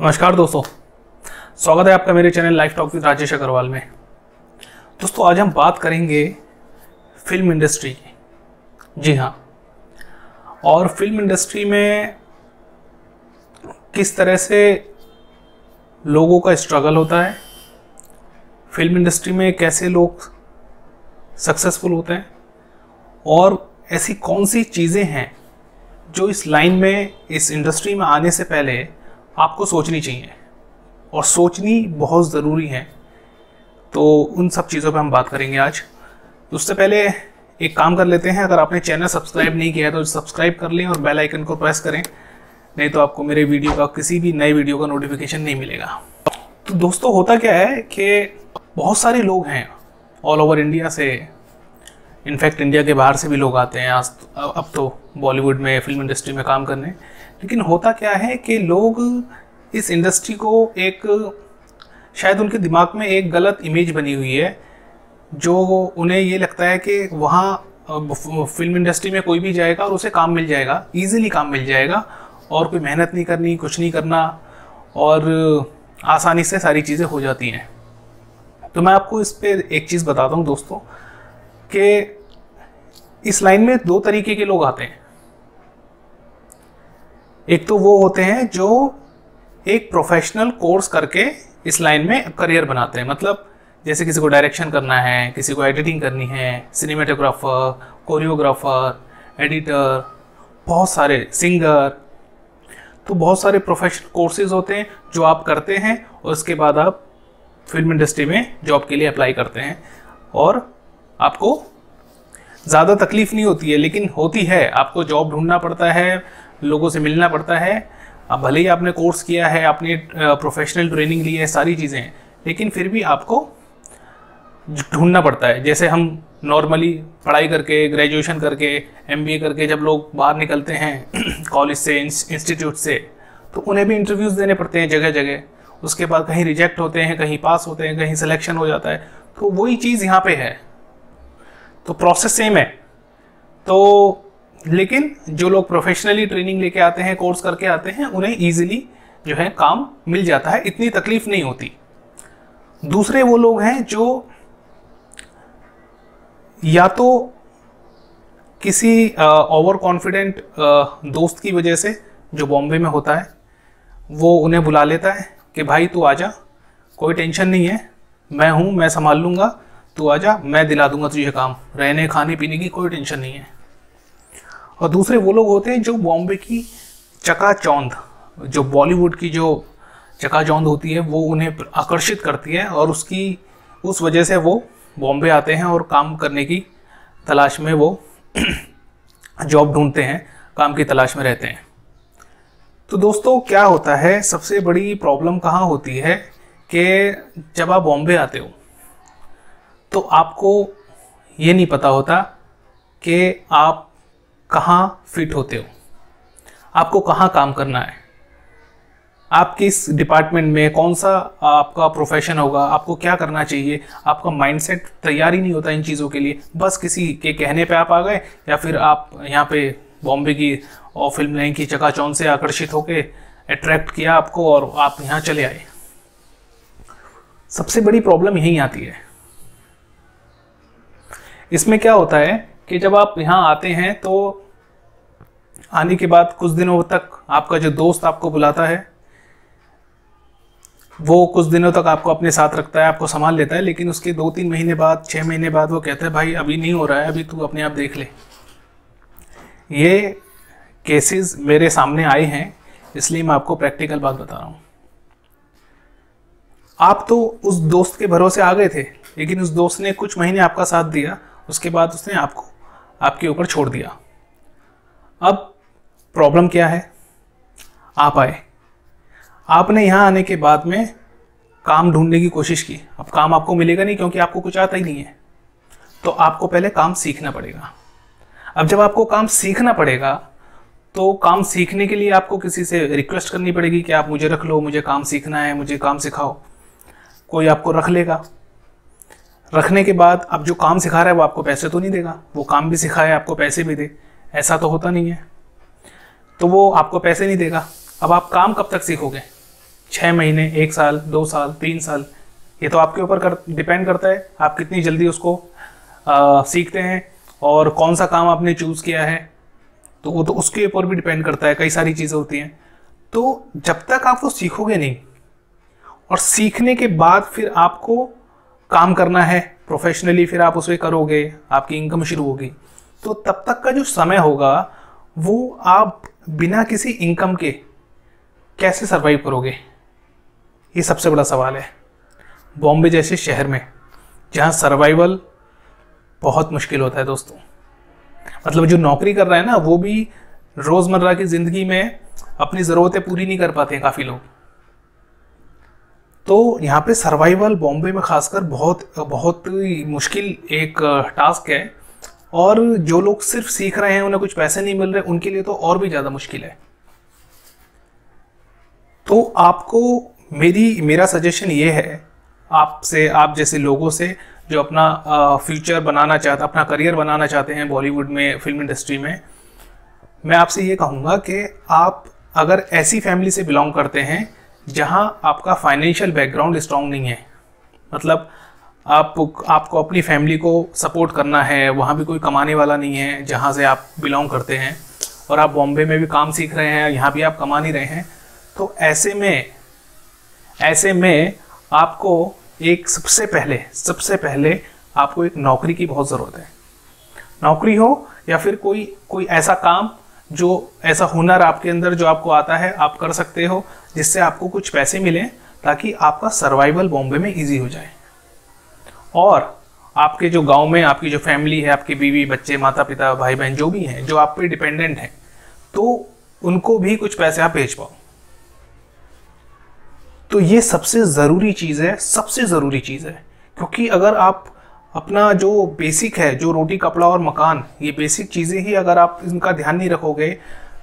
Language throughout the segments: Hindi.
नमस्कार दोस्तों, स्वागत है आपका मेरे channel life talk with Rajesh Agarwal में। दोस्तों, आज हम बात करेंगे फिल्म इंडस्ट्री की। जी हाँ, और फिल्म इंडस्ट्री में किस तरह से लोगों का स्ट्रगल होता है, फिल्म इंडस्ट्री में कैसे लोग सक्सेसफुल होते हैं और ऐसी कौन सी चीज़ें हैं जो इस लाइन में, इस इंडस्ट्री में आने से पहले आपको सोचनी चाहिए और सोचनी बहुत ज़रूरी है। तो उन सब चीज़ों पे हम बात करेंगे आज। उससे पहले एक काम कर लेते हैं, अगर आपने चैनल सब्सक्राइब नहीं किया है तो सब्सक्राइब कर लें और बेल आइकन को प्रेस करें, नहीं तो आपको मेरे वीडियो का, किसी भी नए वीडियो का नोटिफिकेशन नहीं मिलेगा। तो दोस्तों, होता क्या है कि बहुत सारे लोग हैं ऑल ओवर इंडिया से, इनफैक्ट इंडिया के बाहर से भी लोग आते हैं अब तो बॉलीवुड में, फिल्म इंडस्ट्री में काम करने। लेकिन होता क्या है कि लोग इस इंडस्ट्री को एक, शायद उनके दिमाग में एक गलत इमेज बनी हुई है, जो उन्हें ये लगता है कि वहाँ फिल्म इंडस्ट्री में कोई भी जाएगा और उसे काम मिल जाएगा, ईजिली काम मिल जाएगा और कोई मेहनत नहीं करनी, कुछ नहीं करना और आसानी से सारी चीज़ें हो जाती हैं। तो मैं आपको इस पर एक चीज़ बताता हूँ दोस्तों, कि इस लाइन में दो तरीके के लोग आते हैं। एक तो वो होते हैं जो एक प्रोफेशनल कोर्स करके इस लाइन में करियर बनाते हैं, मतलब जैसे किसी को डायरेक्शन करना है, किसी को एडिटिंग करनी है, सिनेमेटोग्राफर, कोरियोग्राफर, एडिटर, बहुत सारे सिंगर, तो बहुत सारे प्रोफेशनल कोर्सेज होते हैं जो आप करते हैं और उसके बाद आप फिल्म इंडस्ट्री में जॉब के लिए अप्लाई करते हैं और आपको ज़्यादा तकलीफ नहीं होती है, लेकिन होती है। आपको जॉब ढूंढना पड़ता है, लोगों से मिलना पड़ता है। अब भले ही आपने कोर्स किया है, आपने प्रोफेशनल ट्रेनिंग ली है, सारी चीज़ें, लेकिन फिर भी आपको ढूंढना पड़ता है। जैसे हम नॉर्मली पढ़ाई करके, ग्रेजुएशन करके, एमबीए करके जब लोग बाहर निकलते हैं कॉलेज से, इंस्टीट्यूट से, तो उन्हें भी इंटरव्यूज़ देने पड़ते हैं जगह जगह। उसके बाद कहीं रिजेक्ट होते हैं, कहीं पास होते हैं, कहीं सिलेक्शन हो जाता है। तो वही चीज़ यहाँ पे है, तो प्रोसेस सेम है। तो लेकिन जो लोग प्रोफेशनली ट्रेनिंग लेके आते हैं, कोर्स करके आते हैं, उन्हें ईजिली जो है काम मिल जाता है, इतनी तकलीफ नहीं होती। दूसरे वो लोग हैं जो या तो किसी ओवर कॉन्फिडेंट दोस्त की वजह से, जो बॉम्बे में होता है, वो उन्हें बुला लेता है कि भाई तू आजा, कोई टेंशन नहीं है, मैं हूँ, मैं संभाल लूँगा, तू आजा, मैं दिला दूंगा तुझे काम, रहने खाने पीने की कोई टेंशन नहीं है। और दूसरे वो लोग होते हैं जो बॉम्बे की चकाचौंध, जो बॉलीवुड की जो चकाचौंध होती है, वो उन्हें आकर्षित करती है और उस वजह से वो बॉम्बे आते हैं और काम करने की तलाश में वो जॉब ढूंढते हैं, काम की तलाश में रहते हैं। तो दोस्तों, क्या होता है, सबसे बड़ी प्रॉब्लम कहाँ होती है कि जब आप बॉम्बे आते हो तो आपको ये नहीं पता होता कि आप कहाँ फिट होते हो, आपको कहाँ काम करना है, आप किस डिपार्टमेंट में, कौन सा आपका प्रोफेशन होगा, आपको क्या करना चाहिए। आपका माइंडसेट तैयार ही नहीं होता इन चीज़ों के लिए। बस किसी के कहने पे आप आ गए, या फिर आप यहाँ पे बॉम्बे की और फिल्म लाइन की चकाचौंध से आकर्षित होके अट्रैक्ट किया आपको और आप यहाँ चले आए। सबसे बड़ी प्रॉब्लम यही आती है। इसमें क्या होता है कि जब आप यहाँ आते हैं तो आने के बाद कुछ दिनों तक आपका जो दोस्त आपको बुलाता है, वो कुछ दिनों तक आपको अपने साथ रखता है, आपको संभाल लेता है, लेकिन उसके 2-3 महीने बाद, 6 महीने बाद वो कहता है भाई अभी नहीं हो रहा है, अभी तू अपने आप देख ले। ये केसेस मेरे सामने आए हैं, इसलिए मैं आपको प्रैक्टिकल बात बता रहा हूँ। आप तो उस दोस्त के भरोसे आ गए थे, लेकिन उस दोस्त ने कुछ महीने आपका साथ दिया, उसके बाद उसने आपको आपके ऊपर छोड़ दिया। अब प्रॉब्लम क्या है, आप आए, आपने यहाँ आने के बाद में काम ढूंढने की कोशिश की। अब काम आपको मिलेगा नहीं, क्योंकि आपको कुछ आता ही नहीं है, तो आपको पहले काम सीखना पड़ेगा। अब जब आपको काम सीखना पड़ेगा, तो काम सीखने के लिए आपको किसी से रिक्वेस्ट करनी पड़ेगी कि आप मुझे रख लो, मुझे काम सीखना है, मुझे काम सिखाओ। कोई आपको रख लेगा। रखने के बाद अब जो काम सिखा रहा है वो आपको पैसे तो नहीं देगा, वो काम भी सिखाए आपको पैसे भी दे, ऐसा तो होता नहीं है। तो वो आपको पैसे नहीं देगा। अब आप काम कब तक सीखोगे? 6 महीने, 1 साल, 2 साल, 3 साल, ये तो आपके ऊपर डिपेंड करता है आप कितनी जल्दी उसको सीखते हैं और कौन सा काम आपने चूज़ किया है, तो वो तो उसके ऊपर भी डिपेंड करता है, कई सारी चीज़ें होती हैं। तो जब तक आप वो सीखोगे नहीं और सीखने के बाद फिर आपको काम करना है प्रोफेशनली, फिर आप उसे करोगे, आपकी इनकम शुरू होगी, तो तब तक का जो समय होगा वो आप बिना किसी इनकम के कैसे सरवाइव करोगे? ये सबसे बड़ा सवाल है। बॉम्बे जैसे शहर में जहाँ सर्वाइवल बहुत मुश्किल होता है दोस्तों, मतलब जो नौकरी कर रहा है ना वो भी रोज़मर्रा की ज़िंदगी में अपनी ज़रूरतें पूरी नहीं कर पाते हैं काफ़ी लोग। तो यहाँ पे सर्वाइवल बॉम्बे में खासकर बहुत मुश्किल एक टास्क है, और जो लोग सिर्फ सीख रहे हैं, उन्हें कुछ पैसे नहीं मिल रहे, उनके लिए तो और भी ज़्यादा मुश्किल है। तो आपको मेरा सजेशन ये है आपसे, आप जैसे लोगों से जो अपना फ्यूचर बनाना चाहते, अपना करियर बनाना चाहते हैं बॉलीवुड में, फिल्म इंडस्ट्री में, मैं आपसे ये कहूँगा कि आप अगर ऐसी फैमिली से बिलोंग करते हैं जहाँ आपका फाइनेंशियल बैकग्राउंड स्ट्रांग नहीं है, मतलब आपको अपनी फैमिली को सपोर्ट करना है, वहाँ भी कोई कमाने वाला नहीं है जहाँ से आप बिलोंग करते हैं, और आप बॉम्बे में भी काम सीख रहे हैं, यहाँ भी आप कमा नहीं रहे हैं, तो ऐसे में आपको एक सबसे पहले आपको एक नौकरी की बहुत ज़रूरत है। नौकरी हो या फिर कोई ऐसा काम, जो ऐसा हुनर आपके अंदर जो आपको आता है आप कर सकते हो, जिससे आपको कुछ पैसे मिलें ताकि आपका सर्वाइवल बॉम्बे में इजी हो जाए, और आपके जो गांव में आपकी जो फैमिली है, आपकी बीवी बच्चे, माता पिता, भाई बहन जो भी हैं, जो आप पे डिपेंडेंट हैं, तो उनको भी कुछ पैसे आप भेज पाओ। तो ये सबसे ज़रूरी चीज़ है, क्योंकि अगर आप अपना जो बेसिक है, जो रोटी कपड़ा और मकान, ये बेसिक चीज़ें ही अगर आप इनका ध्यान नहीं रखोगे,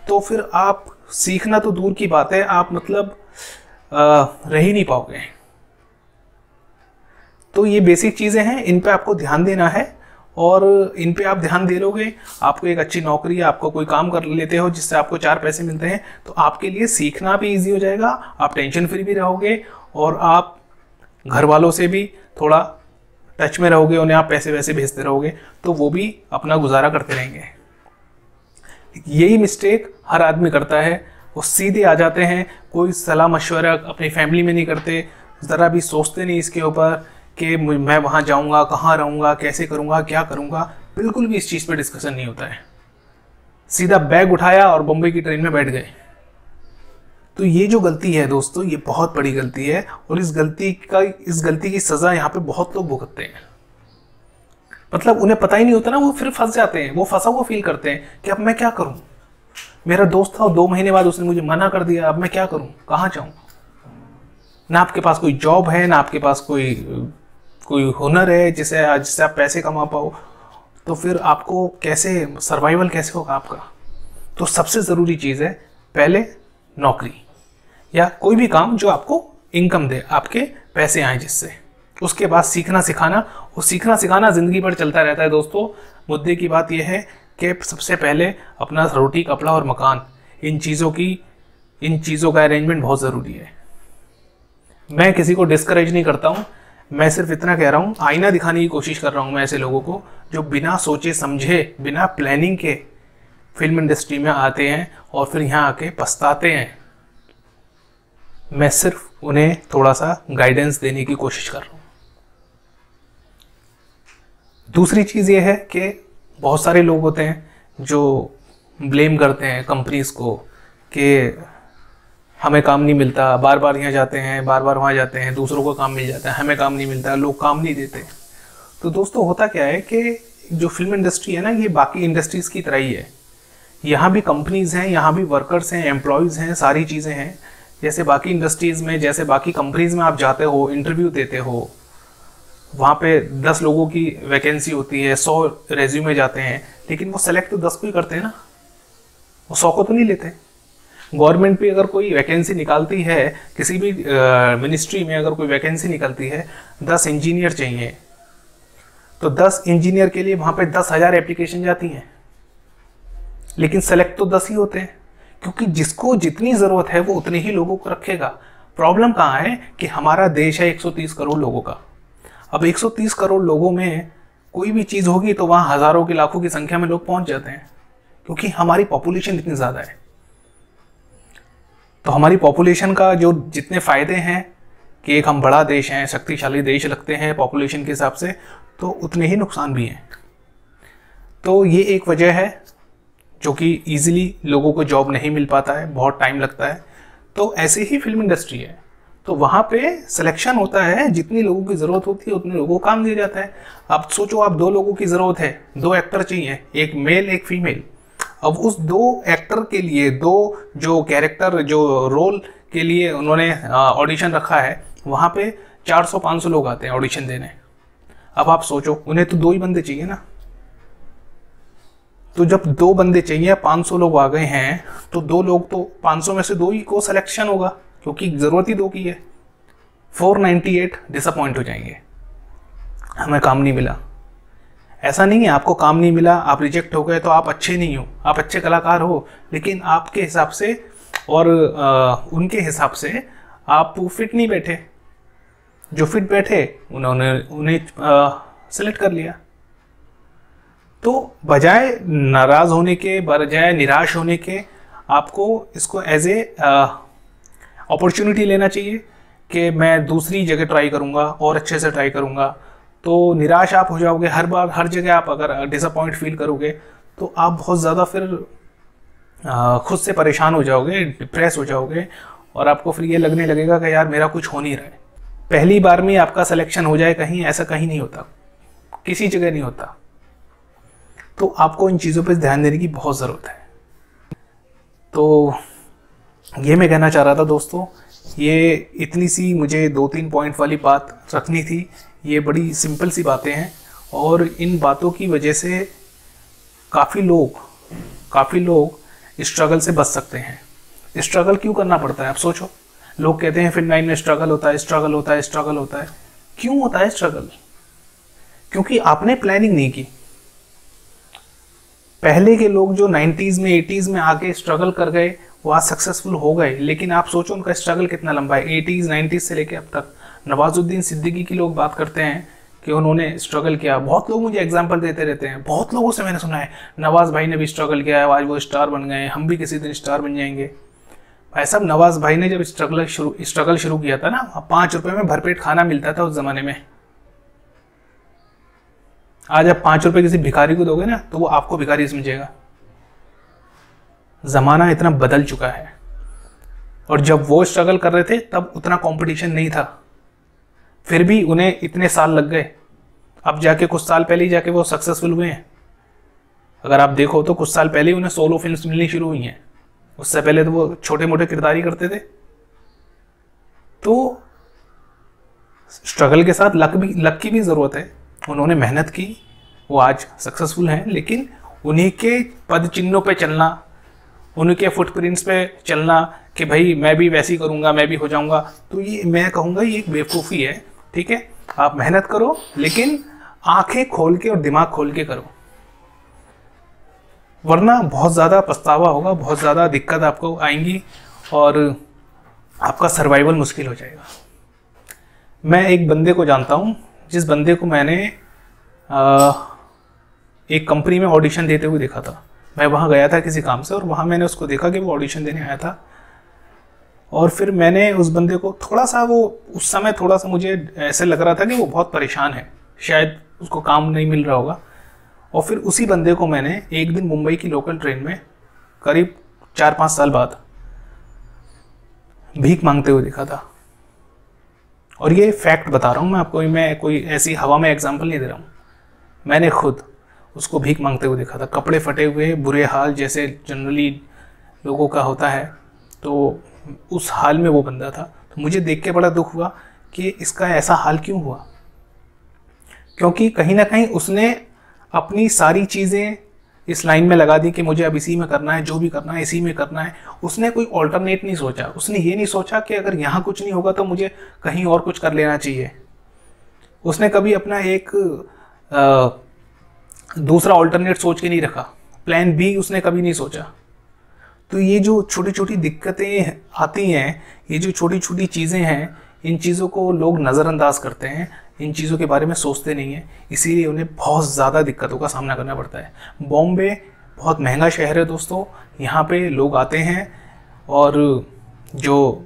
तो फिर आप सीखना तो दूर की बात है, आप मतलब रह ही नहीं पाओगे। तो ये बेसिक चीज़ें हैं, इन पे आपको ध्यान देना है, और इन पे आप ध्यान दे लोगे, आपको एक अच्छी नौकरी, आपको कोई काम कर लेते हो जिससे आपको 4 पैसे मिलते हैं, तो आपके लिए सीखना भी इजी हो जाएगा, आप टेंशन फ्री भी रहोगे, और आप घर वालों से भी थोड़ा टच में रहोगे, उन्हें आप पैसे वैसे भेजते रहोगे, तो वो भी अपना गुजारा करते रहेंगे। यही मिस्टेक हर आदमी करता है, वो सीधे आ जाते हैं, कोई सलाह मशवरा अपनी फैमिली में नहीं करते, ज़रा भी सोचते नहीं इसके ऊपर कि मैं वहाँ जाऊँगा, कहाँ रहूँगा, कैसे करूँगा, क्या करूँगा, बिल्कुल भी इस चीज़ पे डिस्कशन नहीं होता है। सीधा बैग उठाया और बम्बई की ट्रेन में बैठ गए। तो ये जो गलती है दोस्तों, ये बहुत बड़ी गलती है, और इस गलती की सज़ा यहाँ पे बहुत लोग भुगतते हैं। मतलब उन्हें पता ही नहीं होता ना, वो फिर फंस जाते हैं, वो फंसा हुआ फील करते हैं कि अब मैं क्या करूँ, मेरा दोस्त था 2 महीने बाद उसने मुझे मना कर दिया, अब मैं क्या करूँ, कहाँ जाऊँ। ना आपके पास कोई जॉब है, ना आपके पास कोई हुनर है जिससे आप पैसे कमा पाओ, तो फिर आपको कैसे सर्वाइवल कैसे होगा आपका। तो सबसे ज़रूरी चीज़ है पहले नौकरी या कोई भी काम जो आपको इनकम दे, आपके पैसे आए जिससे, उसके बाद सीखना सिखाना। वो सीखना सिखाना ज़िंदगी भर चलता रहता है दोस्तों। मुद्दे की बात यह है कि सबसे पहले अपना रोटी कपड़ा और मकान, इन चीज़ों का अरेंजमेंट बहुत ज़रूरी है। मैं किसी को डिस्करेज नहीं करता हूँ, मैं सिर्फ इतना कह रहा हूँ, आईना दिखाने की कोशिश कर रहा हूँ मैं ऐसे लोगों को जो बिना सोचे समझे, बिना प्लानिंग के फिल्म इंडस्ट्री में आते हैं और फिर यहाँ आके पछताते हैं। मैं सिर्फ उन्हें थोड़ा सा गाइडेंस देने की कोशिश कर रहा हूँ। दूसरी चीज़ ये है कि बहुत सारे लोग होते हैं जो ब्लेम करते हैं कंपनीज को कि हमें काम नहीं मिलता, बार बार यहाँ जाते हैं, बार बार वहाँ जाते हैं, दूसरों को काम मिल जाता है, हमें काम नहीं मिलता, लोग काम नहीं देते। तो दोस्तों होता क्या है कि जो फिल्म इंडस्ट्री है ना, ये बाकी इंडस्ट्रीज़ की तरह ही है। यहाँ भी कंपनीज़ हैं, यहाँ भी वर्कर्स हैं, एम्प्लॉयज़ हैं, सारी चीज़ें हैं। जैसे बाकी इंडस्ट्रीज़ में, जैसे बाकी कंपनीज़ में आप जाते हो, इंटरव्यू देते हो, वहाँ पे 10 लोगों की वैकेंसी होती है, 100 रेज्यूमे जाते हैं, लेकिन वो सेलेक्ट तो 10 को ही करते हैं ना, वो 100 को तो नहीं लेते। गवर्नमेंट भी अगर कोई वैकेंसी निकालती है, किसी भी मिनिस्ट्री में अगर कोई वैकेंसी निकलती है, 10 इंजीनियर चाहिए, तो 10 इंजीनियर के लिए वहाँ पे 10,000 एप्लीकेशन जाती हैं, लेकिन सेलेक्ट तो 10 ही होते हैं, क्योंकि जिसको जितनी ज़रूरत है वो उतने ही लोगों को रखेगा। प्रॉब्लम कहाँ है कि हमारा देश है 130 करोड़ लोगों का। अब 130 करोड़ लोगों में कोई भी चीज़ होगी तो वहाँ हज़ारों की लाखों की संख्या में लोग पहुँच जाते हैं, क्योंकि हमारी पॉपुलेशन इतनी ज़्यादा है। तो हमारी पॉपुलेशन का जो जितने फ़ायदे हैं कि एक हम बड़ा देश हैं, शक्तिशाली देश लगते हैं पॉपुलेशन के हिसाब से, तो उतने ही नुकसान भी हैं। तो ये एक वजह है जो कि ईजिली लोगों को जॉब नहीं मिल पाता है, बहुत टाइम लगता है। तो ऐसे ही फिल्म इंडस्ट्री है, तो वहाँ पे सिलेक्शन होता है, जितनी लोगों की ज़रूरत होती है उतने लोगों को काम दिया जाता है। अब सोचो, आप 2 लोगों की ज़रूरत है, 2 एक्टर चाहिए, एक मेल एक फीमेल। अब उस 2 एक्टर के लिए 2 जो कैरेक्टर जो रोल के लिए उन्होंने ऑडिशन रखा है, वहाँ पे 400-500 लोग आते हैं ऑडिशन देने। अब आप सोचो, उन्हें तो 2 ही बंदे चाहिए ना। तो जब 2 बंदे चाहिए, 500 लोग आ गए हैं, तो 2 लोग तो 500 में से 2 ही को सिलेक्शन होगा, क्योंकि ज़रूरत ही 2 की है। 498 डिसअपॉइंट हो जाएंगे, हमें काम नहीं मिला। ऐसा नहीं है आपको काम नहीं मिला, आप रिजेक्ट हो गए तो आप अच्छे नहीं हो, आप अच्छे कलाकार हो, लेकिन आपके हिसाब से और उनके हिसाब से आप फिट नहीं बैठे। जो फिट बैठे उन्हें सेलेक्ट कर लिया। तो बजाय नाराज़ होने के, बजाय निराश होने के, आपको इसको एज ए अपॉर्चुनिटी लेना चाहिए कि मैं दूसरी जगह ट्राई करूँगा और अच्छे से ट्राई करूँगा। तो निराश आप हो जाओगे हर बार, हर जगह आप अगर डिसअपॉइंट फील करोगे तो आप बहुत ज़्यादा फिर खुद से परेशान हो जाओगे, डिप्रेस हो जाओगे, और आपको फिर ये लगने लगेगा कि यार मेरा कुछ हो नहीं रहा है। पहली बार में आपका सिलेक्शन हो जाए कहीं, ऐसा कहीं नहीं होता, किसी जगह नहीं होता। तो आपको इन चीज़ों पर ध्यान देने की बहुत ज़रूरत है। तो ये मैं कहना चाह रहा था दोस्तों, ये इतनी सी मुझे 2-3 पॉइंट वाली बात रखनी थी। ये बड़ी सिंपल सी बातें हैं, और इन बातों की वजह से काफ़ी लोग स्ट्रगल से बच सकते हैं। स्ट्रगल क्यों करना पड़ता है आप सोचो। लोग कहते हैं फिल्म लाइन में स्ट्रगल होता है, स्ट्रगल होता है, स्ट्रगल होता है। क्यों होता है स्ट्रगल? क्योंकि आपने प्लानिंग नहीं की। पहले के लोग जो 90s में 80s में आके स्ट्रगल कर गए, वो आज सक्सेसफुल हो गए, लेकिन आप सोचो उनका स्ट्रगल कितना लंबा है, 80s 90s से लेके अब तक। नवाजुद्दीन सिद्दीकी की लोग बात करते हैं कि उन्होंने स्ट्रगल किया। बहुत लोग मुझे एग्जांपल देते रहते हैं, बहुत लोगों से मैंने सुना है नवाज भाई ने भी स्ट्रगल किया है, आज वो स्टार बन गए, हम भी किसी दिन स्टार बन जाएंगे। भाई साहब, नवाज भाई ने जब स्ट्रगल शुरू किया था ना, 5 रुपए में भरपेट खाना मिलता था उस जमाने में। आज आप 5 रुपए किसी भिखारी को दोगे ना, तो वो आपको भिखारी समझेगा। जमाना इतना बदल चुका है, और जब वो स्ट्रगल कर रहे थे तब उतना कंपटीशन नहीं था, फिर भी उन्हें इतने साल लग गए। अब जाके कुछ साल पहले ही जाके वो सक्सेसफुल हुए हैं। अगर आप देखो तो कुछ साल पहले ही उन्हें सोलो फिल्म्स मिलनी शुरू हुई हैं, उससे पहले तो वो छोटे मोटे किरदार ही करते थे। तो स्ट्रगल के साथ लक की भी ज़रूरत है। उन्होंने मेहनत की, वो आज सक्सेसफुल हैं, लेकिन उन्हीं के पद चिन्हों पे चलना, उन्हीं के फुटप्रिंट्स पे चलना कि भाई मैं भी वैसी करूँगा, मैं भी हो जाऊँगा, तो ये मैं कहूँगा ये एक बेवकूफ़ी है। ठीक है, आप मेहनत करो, लेकिन आंखें खोल के और दिमाग खोल के करो, वरना बहुत ज़्यादा पछतावा होगा, बहुत ज़्यादा दिक्कत आपको आएंगी और आपका सर्वाइवल मुश्किल हो जाएगा। मैं एक बंदे को जानता हूँ, जिस बंदे को मैंने एक कंपनी में ऑडिशन देते हुए देखा था। मैं वहाँ गया था किसी काम से, और वहाँ मैंने उसको देखा कि वो ऑडिशन देने आया था। और फिर मैंने उस बंदे को थोड़ा सा, वो उस समय थोड़ा सा मुझे ऐसे लग रहा था कि वो बहुत परेशान है, शायद उसको काम नहीं मिल रहा होगा। और फिर उसी बंदे को मैंने एक दिन मुंबई की लोकल ट्रेन में करीब 4-5 साल बाद भीख मांगते हुए देखा था। और ये फैक्ट बता रहा हूँ मैं आपको, मैं कोई ऐसी हवा में एग्जाम्पल नहीं दे रहा हूँ। मैंने खुद उसको भीख मांगते हुए देखा था, कपड़े फटे हुए, बुरे हाल जैसे जनरली लोगों का होता है, तो उस हाल में वो बंदा था। तो मुझे देख के बड़ा दुख हुआ कि इसका ऐसा हाल क्यों हुआ, क्योंकि कहीं ना कहीं उसने अपनी सारी चीज़ें इस लाइन में लगा दी कि मुझे अब इसी में करना है, जो भी करना है इसी में करना है। उसने कोई ऑल्टरनेट नहीं सोचा, उसने ये नहीं सोचा कि अगर यहाँ कुछ नहीं होगा तो मुझे कहीं और कुछ कर लेना चाहिए। उसने कभी अपना एक दूसरा ऑल्टरनेट सोच के नहीं रखा, प्लान बी उसने कभी नहीं सोचा। तो ये जो छोटी छोटी दिक्कतें आती हैं, ये जो छोटी छोटी चीज़ें हैं, इन चीज़ों को लोग नज़रअंदाज करते हैं, इन चीज़ों के बारे में सोचते नहीं हैं, इसीलिए उन्हें बहुत ज़्यादा दिक्कतों का सामना करना पड़ता है। बॉम्बे बहुत महंगा शहर है दोस्तों, यहाँ पे लोग आते हैं और जो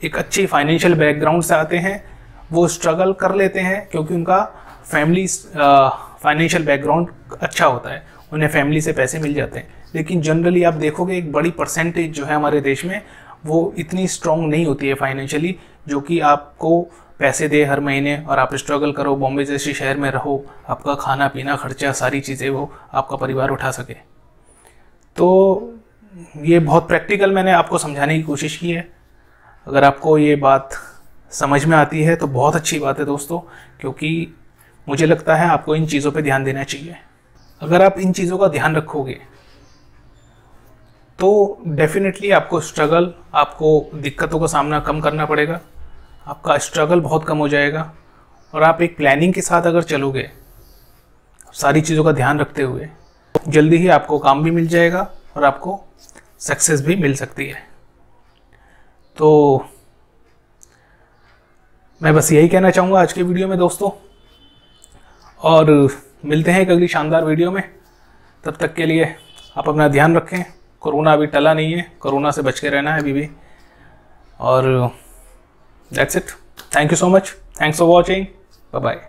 एक अच्छी फाइनेंशियल बैकग्राउंड से आते हैं वो स्ट्रगल कर लेते हैं, क्योंकि उनका फैमिली फाइनेंशियल बैकग्राउंड अच्छा होता है, उन्हें फैमिली से पैसे मिल जाते हैं। लेकिन जनरली आप देखोगे एक बड़ी परसेंटेज जो है हमारे देश में वो इतनी स्ट्रांग नहीं होती है फाइनेंशियली, जो कि आपको पैसे दे हर महीने और आप स्ट्रगल करो, बॉम्बे जैसे शहर में रहो, आपका खाना पीना खर्चा सारी चीज़ें वो आपका परिवार उठा सके। तो ये बहुत प्रैक्टिकल मैंने आपको समझाने की कोशिश की है। अगर आपको ये बात समझ में आती है तो बहुत अच्छी बात है दोस्तों, क्योंकि मुझे लगता है आपको इन चीज़ों पे ध्यान देना चाहिए। अगर आप इन चीज़ों का ध्यान रखोगे तो डेफिनेटली आपको दिक्कतों का सामना कम करना पड़ेगा, आपका स्ट्रगल बहुत कम हो जाएगा, और आप एक प्लानिंग के साथ अगर चलोगे सारी चीज़ों का ध्यान रखते हुए, जल्दी ही आपको काम भी मिल जाएगा और आपको सक्सेस भी मिल सकती है। तो मैं बस यही कहना चाहूँगा आज के वीडियो में दोस्तों, और मिलते हैं एक अगली शानदार वीडियो में। तब तक के लिए आप अपना ध्यान रखें। कोरोना अभी टला नहीं है, कोरोना से बच के रहना है अभी भी, और that's it. Thank you so much, thanks for watching, bye bye.